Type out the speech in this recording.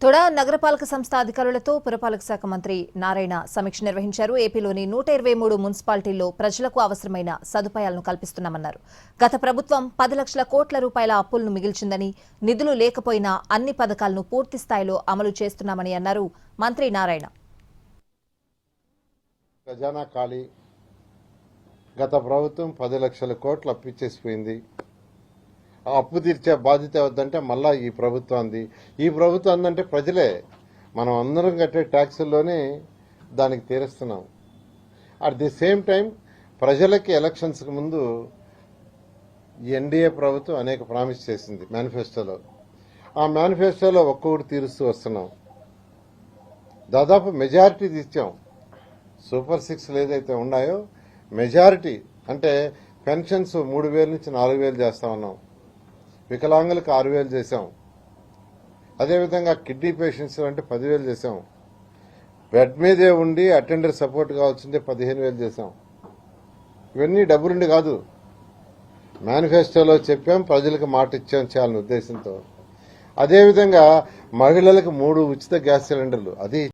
తొడ నగరపాలక సంస్థ అధికారులతో పురపాలక శాఖ మంత్రి నారాయణ సమీక్ష నిర్వహించారు. ఏపీలోని 123 మున్సిపాలిటీల్లో ప్రజలకు అవసరమైన సదుపాయాలను కల్పిస్తున్నామన్నారు. గత ప్రభుత్వం 10 లక్షల కోట్ల రూపాయల అప్పులను మిగిల్చిందని, నిధులు లేకపోయినా అన్ని పథకాలను పూర్తి స్థాయిలో అమలు చేస్తున్నామని అన్నారు మంత్రి నారాయణ. ఖజానా ఖాళీ, గత ప్రభుత్వం 10 లక్షల కోట్లు అప్పిచ్చేసిపోయింది. ఆ అప్పు తీర్చే బాధ్యత వద్దంటే మళ్ళా ఈ ప్రభుత్వాన్ని. ఈ ప్రభుత్వం అందంటే ప్రజలే, మనం అందరం కట్టే ట్యాక్సుల్లోనే దానికి తీరుస్తున్నాం. అట్ ది సేమ్ టైం ప్రజలకి ఎలక్షన్స్కి ముందు ఎన్డీఏ ప్రభుత్వం అనేక ప్రామిస్ చేసింది మేనిఫెస్టోలో. ఆ మేనిఫెస్టోలో ఒక్కొక్కటి తీరుస్తూ వస్తున్నాం. దాదాపు మెజారిటీ తీర్చాం. సూపర్ 6 ఏదైతే ఉన్నాయో మెజారిటీ అంటే పెన్షన్స్ 3,000 నుంచి 4,000 చేస్తా ఉన్నాం. వికలాంగులకు 6,000 చేశాం. అదేవిధంగా కిడ్నీ పేషెంట్స్ అంటే 10,000 చేశాం. బెడ్ మీదే ఉండి అటెండర్ సపోర్ట్ కావాల్సిందే 15,000 చేశాం. ఇవన్నీ డబ్బులుండి కాదు, మేనిఫెస్టోలో చెప్పాం, ప్రజలకు మాట ఇచ్చాం చేయాలనే ఉద్దేశంతో. అదేవిధంగా మహిళలకు 3 ఉచిత గ్యాస్ సిలిండర్లు అది